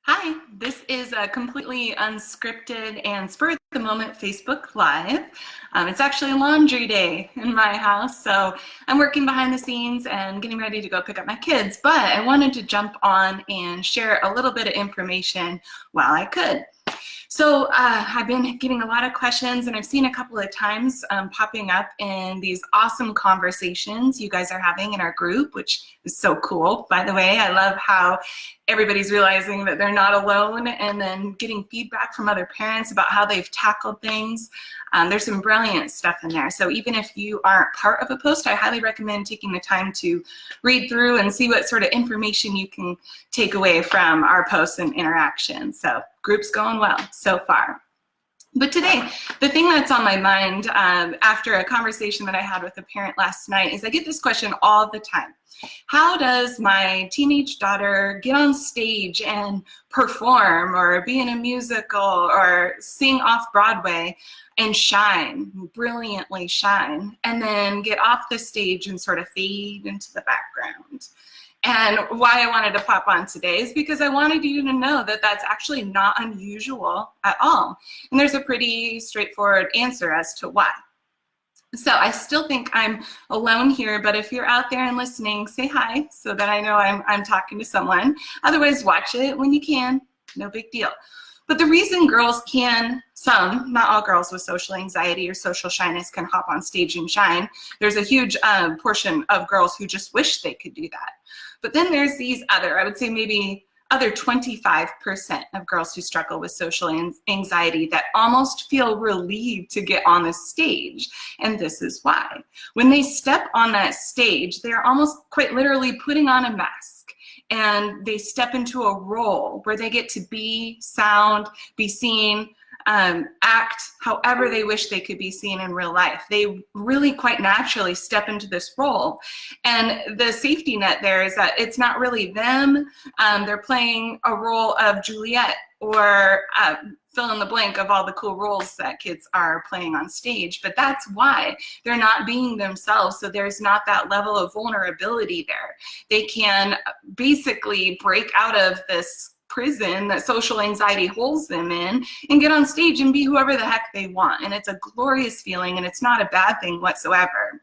Hi, this is a completely unscripted and spur-of-the-moment Facebook Live. It's actually laundry day in my house, so I'm working behind the scenes and getting ready to go pick up my kids, but I wanted to jump on and share a little bit of information while I could. So I've been getting a lot of questions, and I've seen a couple of times popping up in these awesome conversations you guys are having in our group, which is so cool. By the way, I love how everybody's realizing that they're not alone and then getting feedback from other parents about how they've tackled things. There's some brilliant stuff in there. So even if you aren't part of a post, I highly recommend taking the time to read through and see what sort of information you can take away from our posts and interaction. So group's going well so far. But today, the thing that's on my mind after a conversation that I had with a parent last night is I get this question all the time. How does my teenage daughter get on stage and perform or be in a musical or sing off Broadway and shine, brilliantly shine, and then get off the stage and sort of fade into the background? And why I wanted to pop on today is because I wanted you to know that that's actually not unusual at all. And there's a pretty straightforward answer as to why. So I still think I'm alone here, but if you're out there and listening, say hi so that I know I'm talking to someone. Otherwise, watch it when you can, no big deal. But the reason girls can, some, not all girls with social anxiety or social shyness can hop on stage and shine. There's a huge portion of girls who just wish they could do that. But then there's these other, I would say maybe other 25% of girls who struggle with social anxiety that almost feel relieved to get on the stage. And this is why. When they step on that stage, they're almost quite literally putting on a mask. And they step into a role where they get to be, sound, be seen, act however they wish they could be seen in real life. They really quite naturally step into this role. And the safety net there is that it's not really them. They're playing a role of Juliet or fill in the blank of all the cool roles that kids are playing on stage. But that's why they're not being themselves. So there's not that level of vulnerability there. They can basically break out of this prison that social anxiety holds them in and get on stage and be whoever the heck they want. And it's a glorious feeling, and it's not a bad thing whatsoever.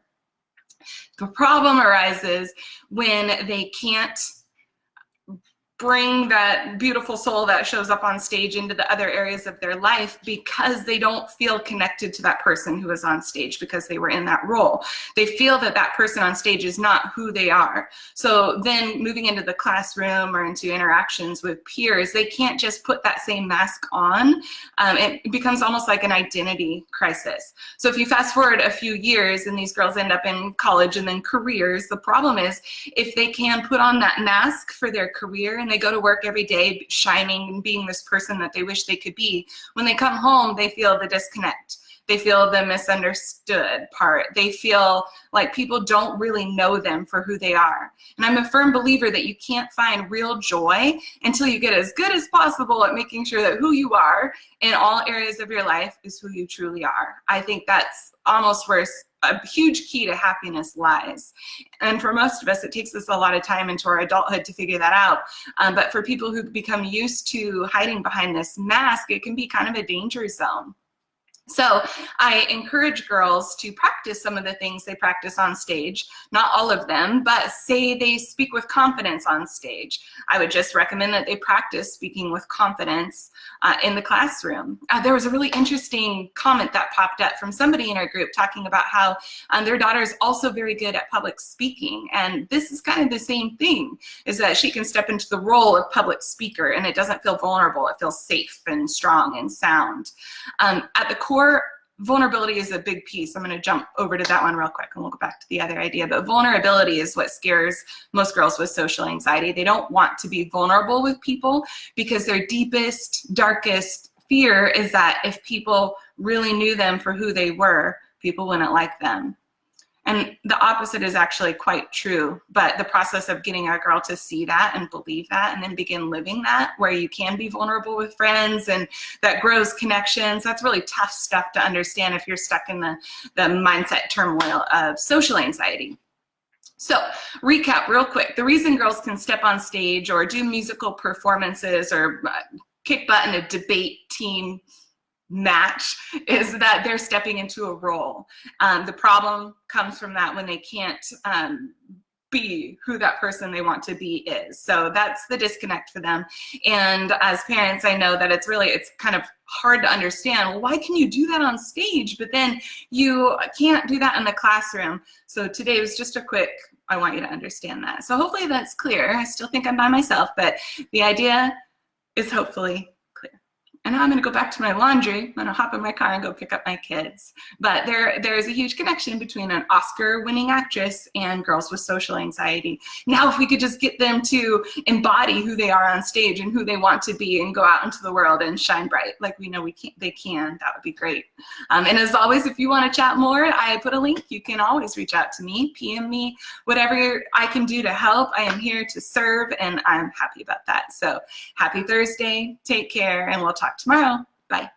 The problem arises when they can't bring that beautiful soul that shows up on stage into the other areas of their life because they don't feel connected to that person who is on stage because they were in that role. They feel that that person on stage is not who they are. So then moving into the classroom or into interactions with peers, they can't just put that same mask on. It becomes almost like an identity crisis. So if you fast forward a few years and these girls end up in college and then careers, the problem is if they can put on that mask for their career and they go to work every day shining and being this person that they wish they could be, when they come home, they feel the disconnect. They feel the misunderstood part. They feel like people don't really know them for who they are. And I'm a firm believer that you can't find real joy until you get as good as possible at making sure that who you are in all areas of your life is who you truly are. I think that's almost where a huge key to happiness lies. And for most of us, it takes us a lot of time into our adulthood to figure that out. But for people who become used to hiding behind this mask, it can be kind of a danger zone. So I encourage girls to practice some of the things they practice on stage, not all of them, but say they speak with confidence on stage. I would just recommend that they practice speaking with confidence in the classroom. There was a really interesting comment that popped up from somebody in our group talking about how their daughter is also very good at public speaking. And this is kind of the same thing, is that she can step into the role of public speaker and it doesn't feel vulnerable. It feels safe and strong and sound. At the core, vulnerability is a big piece. I'm going to jump over to that one real quick and we'll go back to the other idea. But vulnerability is what scares most girls with social anxiety. They don't want to be vulnerable with people because their deepest, darkest fear is that if people really knew them for who they were, people wouldn't like them. And the opposite is actually quite true, but the process of getting a girl to see that and believe that and then begin living that, where you can be vulnerable with friends and that grows connections, that's really tough stuff to understand if you're stuck in the mindset turmoil of social anxiety. So recap real quick. The reason girls can step on stage or do musical performances or kick butt in a debate team match is that they're stepping into a role. The problem comes from that when they can't be who that person they want to be is. So that's the disconnect for them. And as parents, I know that it's kind of hard to understand, well, why can you do that on stage, but then you can't do that in the classroom? So today was just a quick, I want you to understand that. So hopefully that's clear. I still think I'm by myself, but the idea is hopefully clear. And now I'm going to go back to my laundry. I'm going to hop in my car and go pick up my kids. But there is a huge connection between an Oscar-winning actress and girls with social anxiety. Now, if we could just get them to embody who they are on stage and who they want to be and go out into the world and shine bright like we know they can, that would be great. And as always, if you want to chat more, I put a link. You can always reach out to me, PM me, whatever I can do to help. I am here to serve, and I'm happy about that. So happy Thursday. Take care, and we'll talk tomorrow. Bye.